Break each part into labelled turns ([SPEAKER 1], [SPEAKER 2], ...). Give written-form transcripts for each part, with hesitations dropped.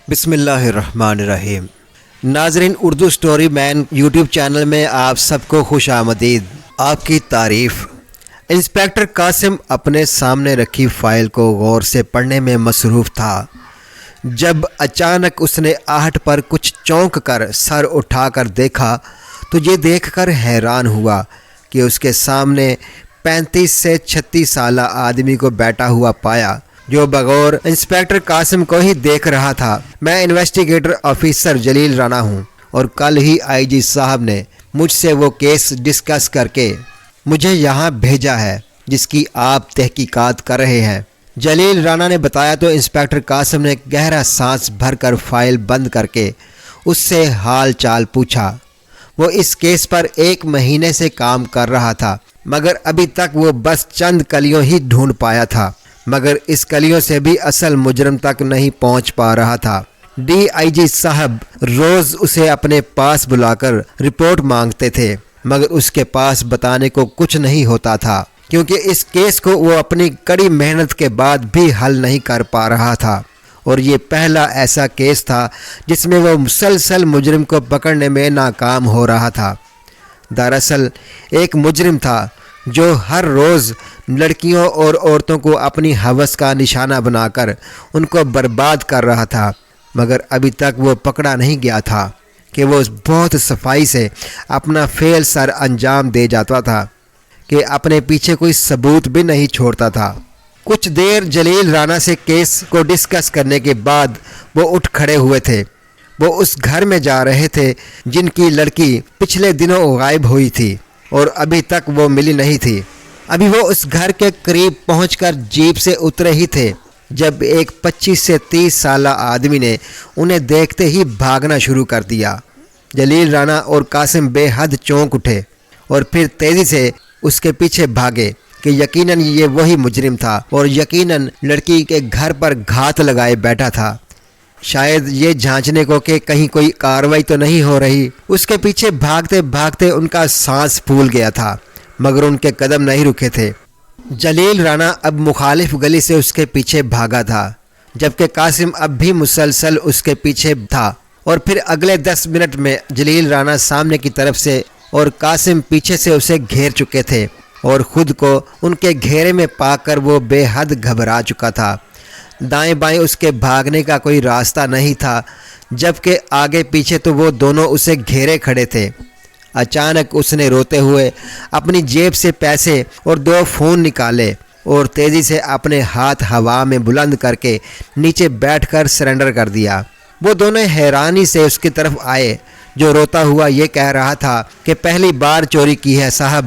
[SPEAKER 1] بسم اللہ الرحمن الرحیم۔ ناظرین، اردو سٹوری مین یوٹیوب چینل میں آپ سب کو خوش آمدید۔ آپ کی تعریف۔ انسپکٹر قاسم اپنے سامنے رکھی فائل کو غور سے پڑھنے میں مصروف تھا جب اچانک اس نے آہٹ پر کچھ چونک کر سر اٹھا کر دیکھا تو یہ دیکھ کر حیران ہوا کہ اس کے سامنے 35 سے 36 سالہ آدمی کو بیٹھا ہوا پایا جو بغور انسپکٹر قاسم کو ہی دیکھ رہا تھا۔ میں انویسٹیگیٹر آفیسر جلیل رانا ہوں اور کل ہی آئی جی صاحب نے مجھ سے وہ کیس ڈسکس کر کے مجھے یہاں بھیجا ہے جس کی آپ تحقیقات کر رہے ہیں، جلیل رانا نے بتایا۔ تو انسپکٹر قاسم نے گہرا سانس بھر کر فائل بند کر کے اس سے حال چال پوچھا۔ وہ اس کیس پر 1 مہینے سے کام کر رہا تھا مگر ابھی تک وہ بس چند کلیوں ہی ڈھونڈ پایا تھا، مگر اس کلیوں سے بھی اصل مجرم تک نہیں پہنچ پا رہا تھا۔ ڈی آئی جی صاحب روز اسے اپنے پاس بلا کر رپورٹ مانگتے تھے مگر اس کے پاس بتانے کو کچھ نہیں ہوتا تھا کیونکہ اس کیس کو وہ اپنی کڑی محنت کے بعد بھی حل نہیں کر پا رہا تھا، اور یہ پہلا ایسا کیس تھا جس میں وہ مسلسل مجرم کو پکڑنے میں ناکام ہو رہا تھا۔ دراصل ایک مجرم تھا جو ہر روز لڑکیوں اور عورتوں کو اپنی ہوس کا نشانہ بنا کر ان کو برباد کر رہا تھا، مگر ابھی تک وہ پکڑا نہیں گیا تھا کہ وہ بہت صفائی سے اپنا فعل سر انجام دے جاتا تھا کہ اپنے پیچھے کوئی ثبوت بھی نہیں چھوڑتا تھا۔ کچھ دیر جلیل رانا سے کیس کو ڈسکس کرنے کے بعد وہ اٹھ کھڑے ہوئے تھے۔ وہ اس گھر میں جا رہے تھے جن کی لڑکی پچھلے دنوں غائب ہوئی تھی اور ابھی تک وہ ملی نہیں تھی۔ ابھی وہ اس گھر کے قریب پہنچ کر جیپ سے اترے ہی تھے جب ایک 25 سے 30 سالہ آدمی نے انہیں دیکھتے ہی بھاگنا شروع کر دیا۔ جلیل رانا اور قاسم بے حد چونک اٹھے اور پھر تیزی سے اس کے پیچھے بھاگے کہ یقیناً یہ وہی مجرم تھا اور یقیناً لڑکی کے گھر پر گھات لگائے بیٹھا تھا، شاید یہ جھانچنے کو کہ کہیں کوئی کارروائی تو نہیں ہو رہی۔ اس کے پیچھے بھاگتے بھاگتے ان کا سانس پھول گیا تھا مگر ان کے قدم نہیں رکے تھے۔ جلیل رانا اب مخالف گلی سے اس کے پیچھے بھاگا تھا جبکہ قاسم اب بھی مسلسل اس کے پیچھے تھا، اور پھر اگلے 10 منٹ میں جلیل رانا سامنے کی طرف سے اور قاسم پیچھے سے اسے گھیر چکے تھے، اور خود کو ان کے گھیرے میں پا کر وہ بے حد گھبرا چکا تھا۔ دائیں بائیں اس کے بھاگنے کا کوئی راستہ نہیں تھا جبکہ آگے پیچھے تو وہ دونوں اسے گھیرے کھڑے تھے۔ اچانک اس نے روتے ہوئے اپنی جیب سے پیسے اور 2 فون نکالے اور تیزی سے اپنے ہاتھ ہوا میں بلند کر کے نیچے بیٹھ کر سرنڈر کر دیا۔ وہ دونوں حیرانی سے اس کی طرف آئے جو روتا ہوا یہ کہہ رہا تھا کہ پہلی بار چوری کی ہے صاحب،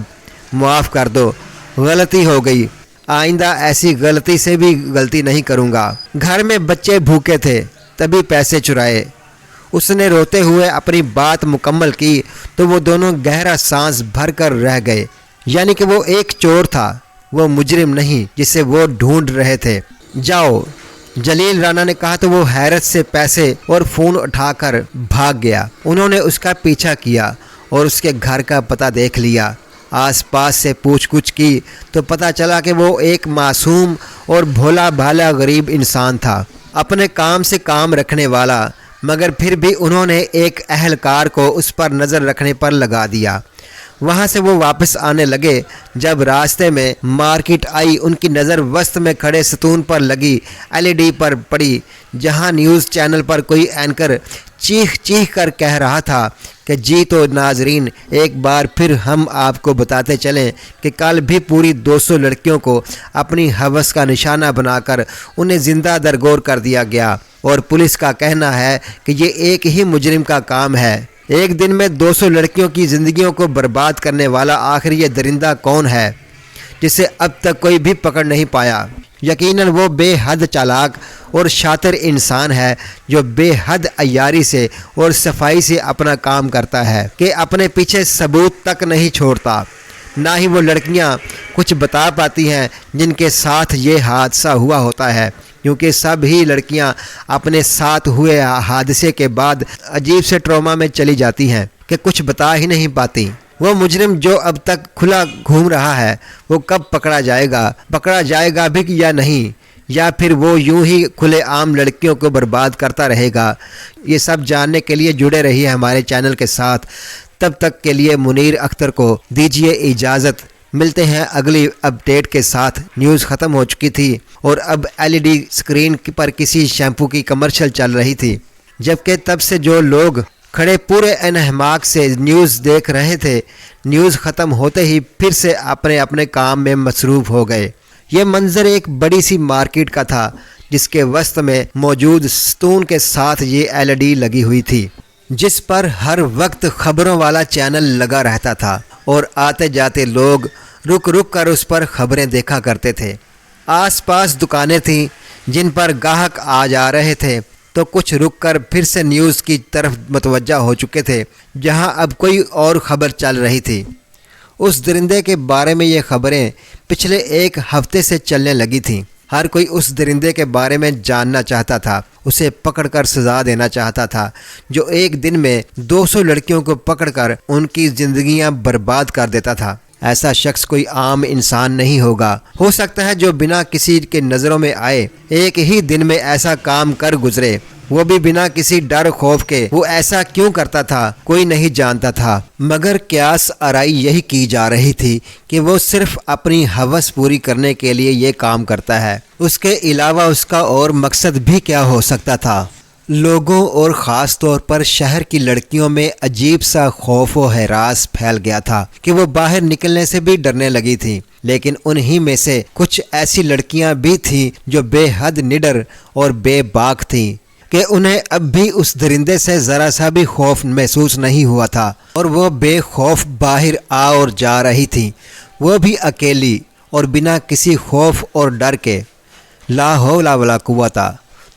[SPEAKER 1] معاف کر دو، غلطی ہو گئی، آئندہ ایسی غلطی سے بھی غلطی نہیں کروں گا۔ گھر میں بچے بھوکے تھے تبھی پیسے چرائے۔ اس نے روتے ہوئے اپنی بات مکمل کی تو وہ دونوں گہرا سانس بھر کر رہ گئے، یعنی کہ وہ ایک چور تھا، وہ مجرم نہیں جسے وہ ڈھونڈ رہے تھے۔ جاؤ، جلیل رانا نے کہا تو وہ حیرت سے پیسے اور فون اٹھا کر بھاگ گیا۔ انہوں نے اس کا پیچھا کیا اور اس کے گھر کا پتہ دیکھ لیا۔ آس پاس سے پوچھ گچھ کی تو پتہ چلا کہ وہ ایک معصوم اور بھولا بھالا غریب انسان تھا، اپنے کام سے کام رکھنے والا، مگر پھر بھی انہوں نے ایک اہلکار کو اس پر نظر رکھنے پر لگا دیا۔ وہاں سے وہ واپس آنے لگے۔ جب راستے میں مارکیٹ آئی ان کی نظر وسط میں کھڑے ستون پر لگی LED پر پڑی جہاں نیوز چینل پر کوئی اینکر چیخ چیخ کر کہہ رہا تھا کہ جی تو ناظرین، ایک بار پھر ہم آپ کو بتاتے چلیں کہ کل بھی پوری 200 لڑکیوں کو اپنی ہوس کا نشانہ بنا کر انہیں زندہ درگور کر دیا گیا، اور پولیس کا کہنا ہے کہ یہ ایک ہی مجرم کا کام ہے۔ ایک دن میں 200 لڑکیوں کی زندگیوں کو برباد کرنے والا آخر یہ درندہ کون ہے جسے اب تک کوئی بھی پکڑ نہیں پایا؟ یقیناً وہ بے حد چالاک اور شاطر انسان ہے جو بے حد عیاری سے اور صفائی سے اپنا کام کرتا ہے کہ اپنے پیچھے ثبوت تک نہیں چھوڑتا۔ نہ ہی وہ لڑکیاں کچھ بتا پاتی ہیں جن کے ساتھ یہ حادثہ ہوا ہوتا ہے، کیونکہ سب ہی لڑکیاں اپنے ساتھ ہوئے حادثے کے بعد عجیب سے ٹراما میں چلی جاتی ہیں کہ کچھ بتا ہی نہیں پاتی۔ وہ مجرم جو اب تک کھلا گھوم رہا ہے وہ کب پکڑا جائے گا بھی یا نہیں، یا پھر وہ یوں ہی کھلے عام لڑکیوں کو برباد کرتا رہے گا؟ یہ سب جاننے کے لیے جڑے رہیے ہمارے چینل کے ساتھ۔ تب تک کے لیے منیر اختر کو دیجیے اجازت۔ ملتے ہیں اگلی اپڈیٹ کے ساتھ۔ نیوز ختم ہو چکی تھی اور اب LED اسکرین پر کسی شیمپو کی کمرشل چل رہی تھی، جبکہ تب سے جو لوگ کھڑے پورے انہماک سے نیوز دیکھ رہے تھے، نیوز ختم ہوتے ہی پھر سے اپنے اپنے کام میں مصروف ہو گئے۔ یہ منظر ایک بڑی سی مارکیٹ کا تھا، جس کے وسط میں موجود ستون کے ساتھ یہ LED لگی ہوئی تھی، جس پر ہر وقت خبروں والا چینل لگا رہتا تھا اور آتے جاتے لوگ رک رک کر اس پر خبریں دیکھا کرتے تھے۔ آس پاس دکانیں تھیں جن پر گاہک آ جا رہے تھے، تو کچھ رک کر پھر سے نیوز کی طرف متوجہ ہو چکے تھے، جہاں اب کوئی اور خبر چل رہی تھی۔ اس درندے کے بارے میں یہ خبریں پچھلے ایک ہفتے سے چلنے لگی تھیں۔ ہر کوئی اس درندے کے بارے میں جاننا چاہتا تھا، اسے پکڑ کر سزا دینا چاہتا تھا، جو ایک دن میں 200 لڑکیوں کو پکڑ کر ان کی زندگیاں برباد کر دیتا تھا۔ ایسا شخص کوئی عام انسان نہیں ہوگا، ہو سکتا ہے جو بنا کسی کے نظروں میں آئے ایک ہی دن میں ایسا کام کر گزرے، وہ بھی بنا کسی ڈر خوف کے۔ وہ ایسا کیوں کرتا تھا کوئی نہیں جانتا تھا، مگر قیاس آرائی یہی کی جا رہی تھی کہ وہ صرف اپنی ہوس پوری کرنے کے لیے یہ کام کرتا ہے۔ اس کے علاوہ اس کا اور مقصد بھی کیا ہو سکتا تھا؟ لوگوں اور خاص طور پر شہر کی لڑکیوں میں عجیب سا خوف و ہراس پھیل گیا تھا کہ وہ باہر نکلنے سے بھی ڈرنے لگی تھیں۔ لیکن انہی میں سے کچھ ایسی لڑکیاں بھی تھیں جو بے حد نڈر اور بے باک تھیں کہ انہیں اب بھی اس درندے سے ذرا سا بھی خوف محسوس نہیں ہوا تھا، اور وہ بے خوف باہر آ اور جا رہی تھیں، وہ بھی اکیلی اور بنا کسی خوف اور ڈر کے۔ لا حول ولا قوت،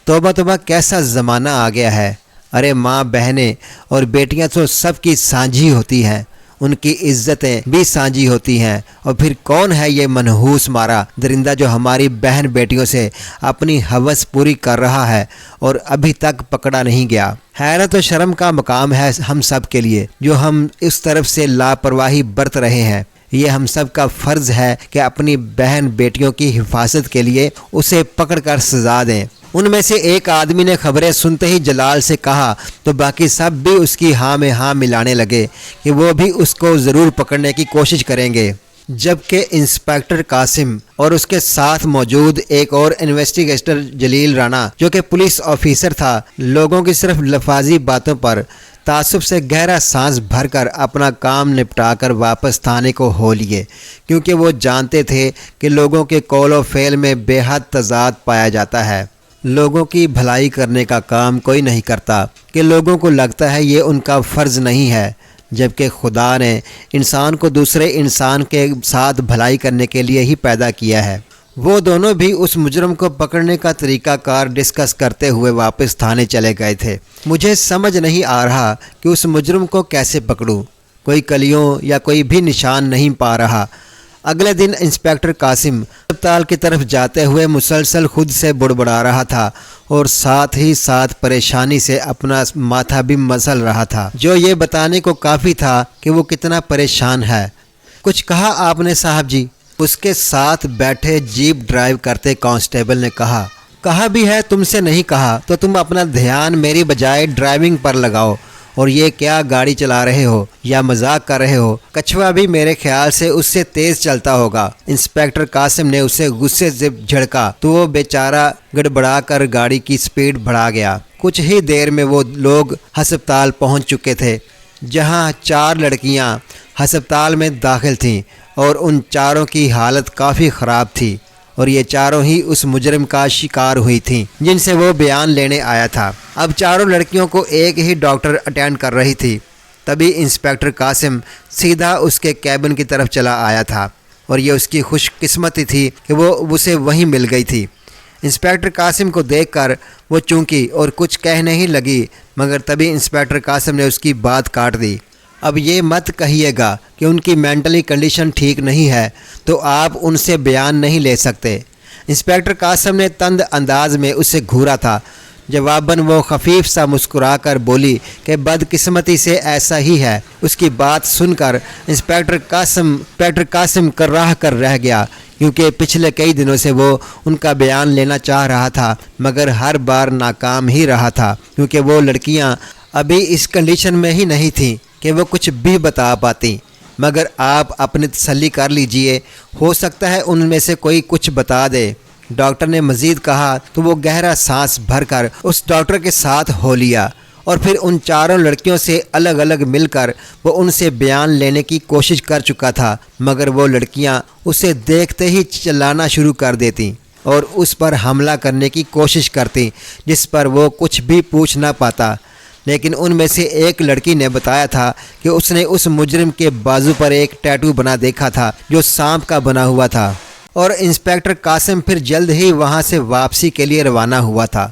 [SPEAKER 1] توبہ توبہ، کیسا زمانہ آ گیا ہے۔ ارے ماں، بہنیں اور بیٹیاں تو سب کی سانجھی ہوتی ہیں، ان کی عزتیں بھی سانجھی ہوتی ہیں، اور پھر کون ہے یہ منحوس مارا درندہ جو ہماری بہن بیٹیوں سے اپنی ہوس پوری کر رہا ہے اور ابھی تک پکڑا نہیں گیا؟ حیرت و شرم کا مقام ہے ہم سب کے لیے جو ہم اس طرف سے لاپرواہی برت رہے ہیں۔ یہ ہم سب کا فرض ہے کہ اپنی بہن بیٹیوں کی حفاظت کے لیے اسے پکڑ کر سزا دیں۔ ان میں سے ایک آدمی نے خبریں سنتے ہی جلال سے کہا تو باقی سب بھی اس کی ہاں میں ہاں ملانے لگے کہ وہ بھی اس کو ضرور پکڑنے کی کوشش کریں گے، جبکہ انسپیکٹر قاسم اور اس کے ساتھ موجود ایک اور انویسٹیگیٹر جلیل رانا، جو کہ پولیس آفیسر تھا، لوگوں کی صرف لفاظی باتوں پر تعصب سے گہرا سانس بھر کر اپنا کام نپٹا کر واپس تھانے کو ہو لیے، کیونکہ وہ جانتے تھے کہ لوگوں کے قول و فعل میں بے حد تضاد پایا جاتا ہے۔ لوگوں کی بھلائی کرنے کا کام کوئی نہیں کرتا کہ لوگوں کو لگتا ہے یہ ان کا فرض نہیں ہے، جبکہ خدا نے انسان کو دوسرے انسان کے ساتھ بھلائی کرنے کے لیے ہی پیدا کیا ہے۔ وہ دونوں بھی اس مجرم کو پکڑنے کا طریقہ کار ڈسکس کرتے ہوئے واپس تھانے چلے گئے تھے۔ مجھے سمجھ نہیں آ رہا کہ اس مجرم کو کیسے پکڑوں، کوئی کلیوں یا کوئی بھی نشان نہیں پا رہا۔ اگلے دن انسپیکٹر قاسم اسپتال کی طرف جاتے ہوئے مسلسل خود سے بڑبڑا رہا تھا اور ساتھ ہی ساتھ پریشانی سے اپنا ماتھا بھی مسل رہا تھا، جو یہ بتانے کو کافی تھا کہ وہ کتنا پریشان ہے۔ کچھ کہا آپ نے صاحب جی؟ اس کے ساتھ بیٹھے جیپ ڈرائیو کرتے کانسٹیبل نے کہا۔ کہا بھی ہے، تم سے نہیں کہا تو تم اپنا دھیان میری بجائے ڈرائیونگ پر لگاؤ، اور یہ کیا گاڑی چلا رہے ہو یا مذاق کر رہے ہو؟ کچھوا بھی میرے خیال سے اس سے تیز چلتا ہوگا۔ انسپیکٹر قاسم نے اسے غصے سے جھڑکا تو وہ بیچارہ گڑبڑا کر گاڑی کی سپیڈ بڑھا گیا۔ کچھ ہی دیر میں وہ لوگ ہسپتال پہنچ چکے تھے، جہاں 4 لڑکیاں ہسپتال میں داخل تھیں اور ان چاروں کی حالت کافی خراب تھی، اور یہ چاروں ہی اس مجرم کا شکار ہوئی تھیں جن سے وہ بیان لینے آیا تھا۔ اب چاروں لڑکیوں کو ایک ہی ڈاکٹر اٹینڈ کر رہی تھی۔ تبھی انسپیکٹر قاسم سیدھا اس کے کیبن کی طرف چلا آیا تھا، اور یہ اس کی خوش قسمتی تھی کہ وہ اسے وہیں مل گئی تھی۔ انسپیکٹر قاسم کو دیکھ کر وہ چونکی اور کچھ کہنے ہی لگی، مگر تبھی انسپیکٹر قاسم نے اس کی بات کاٹ دی۔ اب یہ مت کہیے گا کہ ان کی مینٹلی کنڈیشن ٹھیک نہیں ہے تو آپ ان سے بیان نہیں لے سکتے۔ انسپیکٹر قاسم نے تند انداز میں اسے گھورا تھا، जवाबन वो खफीफ सा मुस्कुरा कर बोली कि बदकिस्मती से ऐसा ही है। उसकी बात सुनकर इंस्पेक्टर कासिम कर्राह कर रह गया, क्योंकि पिछले कई दिनों से वो उनका बयान लेना चाह रहा था मगर हर बार नाकाम ही रहा था, क्योंकि वो लड़कियां अभी इस कंडीशन में ही नहीं थीं कि वो कुछ भी बता पाती। मगर आप अपनी तसल्ली कर लीजिए, हो सकता है उनमें से कोई कुछ बता दे। डॉक्टर ने मज़ीद कहा तो वो गहरा सांस भरकर उस डॉक्टर के साथ हो लिया और फिर उन चारों लड़कियों से अलग अलग मिलकर वो उनसे बयान लेने की कोशिश कर चुका था, मगर वो लड़कियां उसे देखते ही चिल्लाना शुरू कर देती और उस पर हमला करने की कोशिश करती, जिस पर वो कुछ भी पूछ ना पाता। लेकिन उनमें से एक लड़की ने बताया था कि उसने उस मुजरिम के बाजू पर एक टैटू बना देखा था जो सांप का बना हुआ था। और इंस्पेक्टर कासिम फिर जल्द ही वहां से वापसी के लिए रवाना हुआ था।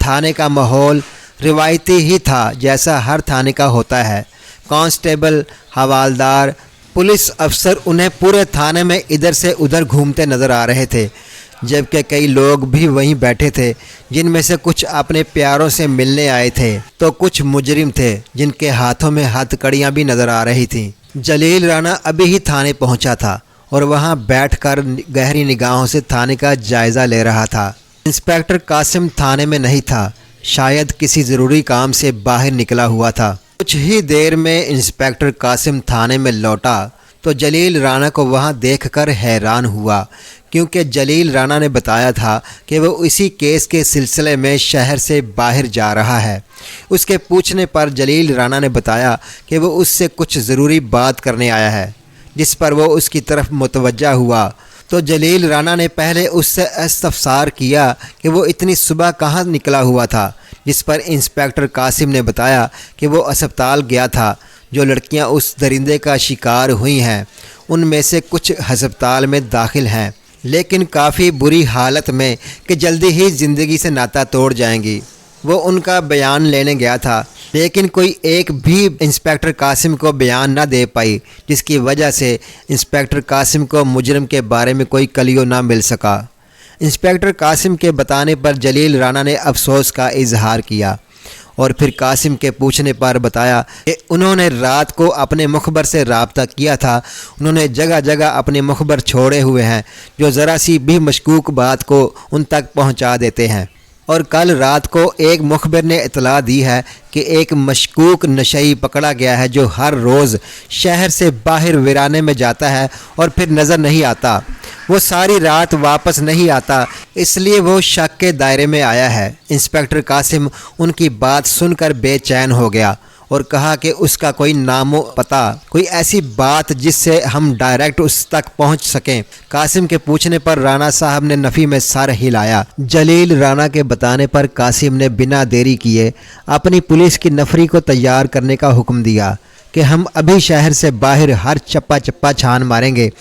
[SPEAKER 1] थाने का माहौल रिवायती ही था, जैसा हर थाने का होता है। कांस्टेबल, हवालदार, पुलिस अफसर उन्हें पूरे थाने में इधर से उधर घूमते नज़र आ रहे थे, जबकि कई लोग भी वहीं बैठे थे, जिनमें से कुछ अपने प्यारों से मिलने आए थे तो कुछ मुजरिम थे जिनके हाथों में हथकड़ियाँ भी नज़र आ रही थीं। जलील राणा अभी ही थाने पहुंचा था और वहां बैठकर गहरी निगाहों से थाने का जायज़ा ले रहा था। इंस्पेक्टर कासिम थाने में नहीं था, शायद किसी ज़रूरी काम से बाहर निकला हुआ था। कुछ ही देर में इंस्पेक्टर कासिम थाने में लौटा तो जलील राणा को वहां देखकर हैरान हुआ, क्योंकि जलील राणा ने बताया था कि वो इसी केस के सिलसिले में शहर से बाहर जा रहा है। उसके पूछने पर जलील राणा ने बताया कि वो उससे कुछ ज़रूरी बात करने आया है, जिस पर वो उसकी तरफ मुतवज्जा हुआ तो जलील राणा ने पहले उससे इस्तफसार किया कि वो इतनी सुबह कहाँ निकला हुआ था, जिस पर इंस्पेक्टर कासिम ने बताया कि वो अस्पताल गया था। जो लड़कियां उस दरिंदे का शिकार हुई हैं उनमें से कुछ अस्पताल में दाखिल हैं, लेकिन काफ़ी बुरी हालत में कि जल्दी ही ज़िंदगी से नाता तोड़ जाएंगी। वो उनका बयान लेने गया था, लेकिन कोई एक भी इंस्पेक्टर कासिम को बयान ना दे पाई, जिसकी वजह से इंस्पेक्टर कासिम को मुजरिम के बारे में कोई कलियो ना मिल सका। इंस्पेक्टर कासिम के बताने पर जलील राणा ने अफसोस का इजहार किया और फिर कासिम के पूछने पर बताया कि उन्होंने रात को अपने मुखबर से रब्ता किया था। उन्होंने जगह जगह अपने मुखबर छोड़े हुए हैं जो ज़रा सी भी मशकूक बात को उन तक पहुंचा देते हैं। और कल रात को एक मुखबिर ने इतला दी है कि एक मशकूक नशई पकड़ा गया है जो हर रोज़ शहर से बाहर वीराने में जाता है और फिर नज़र नहीं आता। वो सारी रात वापस नहीं आता, इसलिए वो शक के दायरे में आया है। इंस्पेक्टर कासिम उनकी बात सुनकर बेचैन हो गया और कहा कि उसका कोई नामो पता, कोई ऐसी बात जिससे हम डायरेक्ट उस तक पहुंच सकें। कासिम के पूछने पर राणा साहब ने नफ़ी में सर हिलाया। जलील राणा के बताने पर कासिम ने बिना देरी किए अपनी पुलिस की नफरी को तैयार करने का हुक्म दिया कि हम अभी शहर से बाहर हर चप्पा चप्पा छान मारेंगे।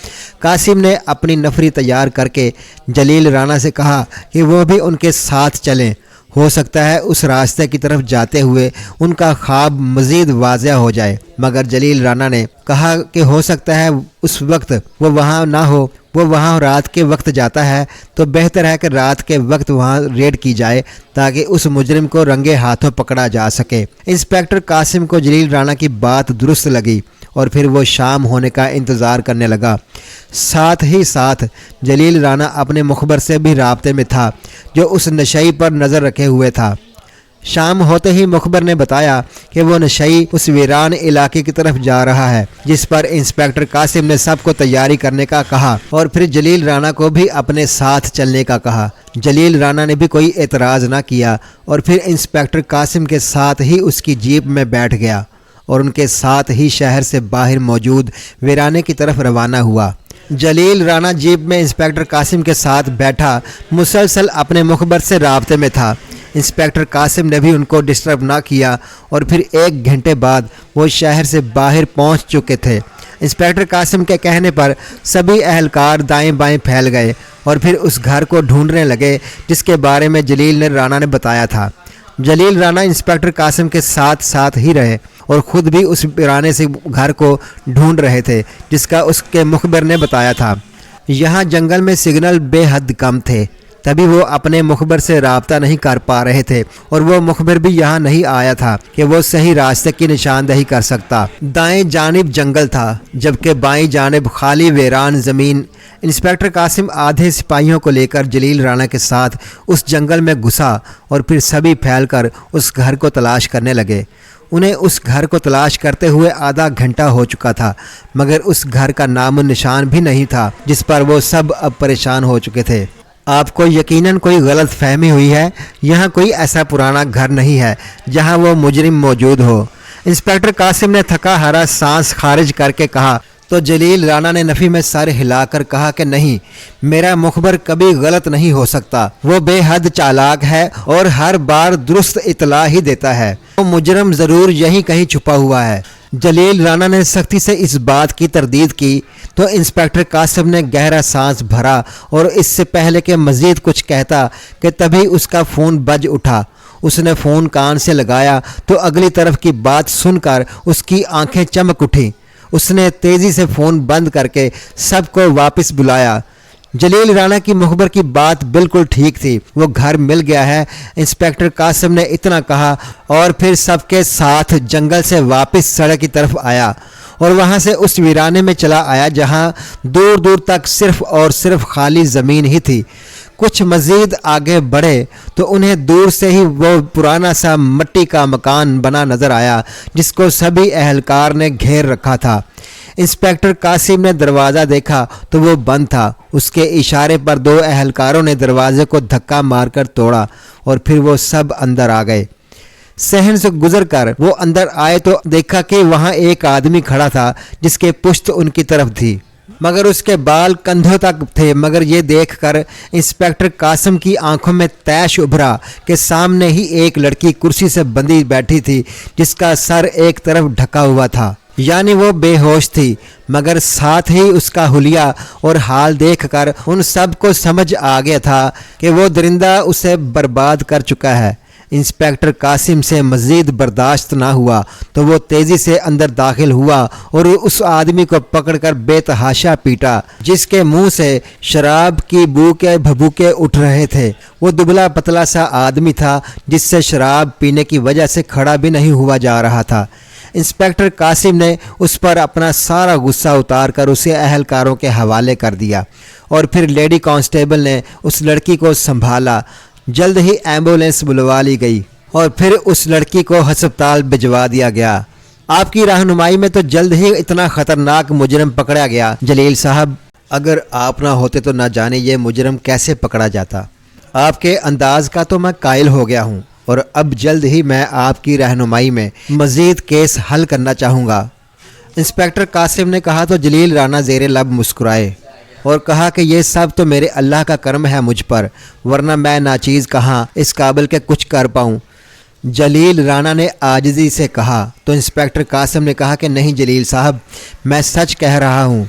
[SPEAKER 1] कासिम ने अपनी नफरी तैयार करके जलील राणा से कहा कि वो भी उनके साथ चलें। हो सकता है उस रास्ते की तरफ जाते हुए उनका ख्वाब मज़ीद वाज़ेह हो जाए। मगर जलील राणा ने कहा कि हो सकता है उस वक्त वो वहाँ ना हो, वो वहाँ रात के वक्त जाता है तो बेहतर है कि रात के वक्त वहाँ रेड की जाए ताकि उस मुजरिम को रंगे हाथों पकड़ा जा सके। इंस्पेक्टर कासिम को जलील राणा की बात दुरुस्त लगी और फिर वो शाम होने का इंतज़ार करने लगा। साथ ही साथ जलील राणा अपने मुखबर से भी राब्ते में था जो उस नशई पर नज़र रखे हुए था। शाम होते ही मुखबर ने बताया कि वो नशई उस वीरान इलाके की तरफ जा रहा है, जिस पर इंस्पेक्टर कासिम ने सबको तैयारी करने का कहा और फिर जलील राणा को भी अपने साथ चलने का कहा। जलील राणा ने भी कोई एतराज़ ना किया और फिर इंस्पेक्टर कासिम के साथ ही उसकी जीप में बैठ गया और उनके साथ ही शहर से बाहर मौजूद वीराने की तरफ रवाना हुआ। जलील राणा जीप में इंस्पेक्टर कासिम के साथ बैठा मुसलसल अपने मुखबर से राब्ते में था। इंस्पेक्टर कासिम ने भी उनको डिस्टर्ब ना किया और फिर 1 घंटे बाद वो शहर से बाहर पहुंच चुके थे। इंस्पेक्टर कासिम के कहने पर सभी अहलकार दाएं बाएं फैल गए और फिर उस घर को ढूंढने लगे जिसके बारे में जलील राणा ने बताया था। जलील राणा इंस्पेक्टर कासिम के साथ साथ ही रहे और ख़ुद भी उस वीराने से घर को ढूंढ रहे थे जिसका उसके मुखबिर ने बताया था। यहाँ जंगल में सिग्नल बेहद कम थे, तभी वो अपने मुखबिर से राब्ता नहीं कर पा रहे थे और वो मुखबिर भी यहाँ नहीं आया था कि वो सही रास्ते की निशानदही कर सकता। दाएं जानिब जंगल था जबकि बाएं जानिब खाली वीरान ज़मीन। इंस्पेक्टर कासिम आधे सिपाहियों को लेकर जलील राणा के साथ उस जंगल में घुसा और फिर सभी फैलकर उस घर को तलाश करने लगे। उन्हें उस घर को तलाश करते हुए आधा घंटा हो चुका था, मगर उस घर का नामो निशान भी नहीं था, जिस पर वो सब अब परेशान हो चुके थे। आपको यकीनन कोई गलत फहमी हुई है। यहाँ कोई ऐसा पुराना घर नहीं है जहाँ वो मुजरिम मौजूद हो। इंस्पेक्टर कासिम ने थका हारा सांस खारिज करके कहा तो जलील राणा ने नफ़ी में सर हिलाकर कहा कि नहीं, मेरा मुखबर कभी गलत नहीं हो सकता। वो बेहद चालाक है और हर बार दुरुस्त इतला ही देता है। वो मुजरम ज़रूर यहीं कहीं छुपा हुआ है। जलील राणा ने सख्ती से इस बात की तरदीद की तो इंस्पेक्टर कासिम ने गहरा सांस भरा और इससे पहले कि मज़ीद कुछ कहता कि तभी उसका फ़ोन बज उठा। उसने फ़ोन कान से लगाया तो अगली तरफ की बात सुनकर उसकी आंखें चमक उठी। उसने तेज़ी से फ़ोन बंद करके सबको वापस बुलाया। जलील राणा की मुखबर की बात बिल्कुल ठीक थी, वो घर मिल गया है। इंस्पेक्टर कासिम ने इतना कहा और फिर सबके साथ जंगल से वापस सड़क की तरफ आया और वहाँ से उस वीराने में चला आया जहाँ दूर दूर तक सिर्फ और सिर्फ खाली ज़मीन ही थी। कुछ मज़ीद आगे बढ़े तो उन्हें दूर से ही वो पुराना सा मिट्टी का मकान बना नज़र आया जिसको सभी अहलकार ने घेर रखा था। इंस्पेक्टर कासिम ने दरवाज़ा देखा तो वो बंद था। उसके इशारे पर दो अहलकारों ने दरवाजे को धक्का मारकर तोड़ा और फिर वो सब अंदर आ गए। सहन से गुजरकर वो अंदर आए तो देखा कि वहाँ एक आदमी खड़ा था जिसके पुश्त उनकी तरफ थी, मगर उसके बाल कंधों तक थे। मगर ये देखकर इंस्पेक्टर कासिम की आंखों में तैश उभरा कि सामने ही एक लड़की कुर्सी से बंधी बैठी थी जिसका सर एक तरफ ढका हुआ था, यानी वो बेहोश थी। मगर साथ ही उसका हुलिया और हाल देखकर उन सब को समझ आ गया था कि वो दरिंदा उसे बर्बाद कर चुका है। इंस्पेक्टर कासिम से मज़ीद बर्दाश्त ना हुआ तो वो तेज़ी से अंदर दाखिल हुआ और उस आदमी को पकड़कर बेतहाशा पीटा जिसके मुंह से शराब की बू के भभूके उठ रहे थे। वो दुबला पतला सा आदमी था जिससे शराब पीने की वजह से खड़ा भी नहीं हुआ जा रहा था। इंस्पेक्टर कासिम ने उस पर अपना सारा गुस्सा उतार कर उसे अहलकारों के हवाले कर दिया और फिर लेडी कांस्टेबल ने उस लड़की को संभाला। जल्द ही एम्बुलेंस बुलवा ली गई और फिर उस लड़की को हस्पताल भिजवा दिया गया। आपकी रहनुमाई में तो जल्द ही इतना ख़तरनाक मुजरम पकड़ा गया। जलील साहब, अगर आप ना होते तो ना जाने ये मुजरम कैसे पकड़ा जाता। आपके अंदाज का तो मैं कायल हो गया हूँ और अब जल्द ही मैं आपकी रहनुमाई में मज़ीद केस हल करना चाहूँगा। इंस्पेक्टर कासिम ने कहा तो जलील राणा ज़ेरे लब मुस्कुराए और कहा कि ये सब तो मेरे अल्लाह का करम है मुझ पर, वरना मैं नाचीज़ कहाँ इस काबिल के कुछ कर पाऊँ। जलील राणा ने आजिज़ी से कहा तो इंस्पेक्टर कासिम ने कहा कि नहीं जलील साहब, मैं सच कह रहा हूँ।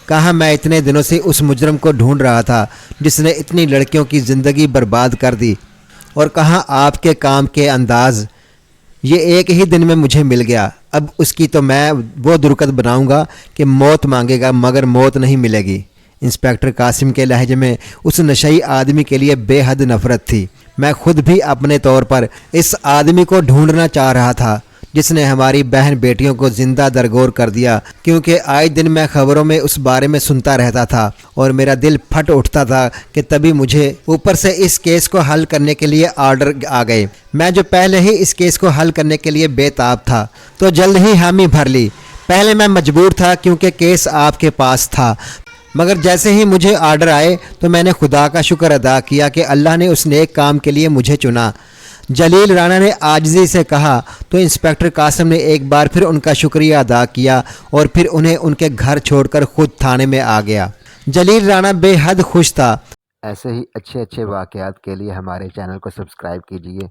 [SPEAKER 1] कहा मैं इतने दिनों से उस मुजरम को ढूंढ रहा था जिसने इतनी लड़कियों की ज़िंदगी बर्बाद कर दी, और कहा आपके काम के अंदाज़ ये एक ही दिन में मुझे मिल गया। अब उसकी तो मैं वो दुर्गत बनाऊंगा कि मौत मांगेगा मगर मौत नहीं मिलेगी। इंस्पेक्टर कासिम के लहजे में उस नशई आदमी के लिए बेहद नफरत थी। मैं खुद भी अपने तौर पर इस आदमी को ढूंढना चाह रहा था जिसने हमारी बहन बेटियों को जिंदा दरगोर कर दिया, क्योंकि आए दिन मैं खबरों में उस बारे में सुनता रहता था और मेरा दिल फट उठता था कि तभी मुझे ऊपर से इस केस को हल करने के लिए आर्डर आ गए। मैं जो पहले ही इस केस को हल करने के लिए बेताब था तो जल्द ही हामी भर ली। पहले मैं मजबूर था क्योंकि केस आपके पास था, मगर जैसे ही मुझे आर्डर आए तो मैंने खुदा का शुक्र अदा किया कि अल्लाह ने उस नेक काम के लिए मुझे चुना। जलील राणा ने आजिज़ी से कहा तो इंस्पेक्टर कासिम ने एक बार फिर उनका शुक्रिया अदा किया और फिर उन्हें उनके घर छोड़कर खुद थाने में आ गया। जलील राणा बेहद खुश था। ऐसे ही अच्छे अच्छे वाक़यात के लिए हमारे चैनल को सब्सक्राइब कीजिए।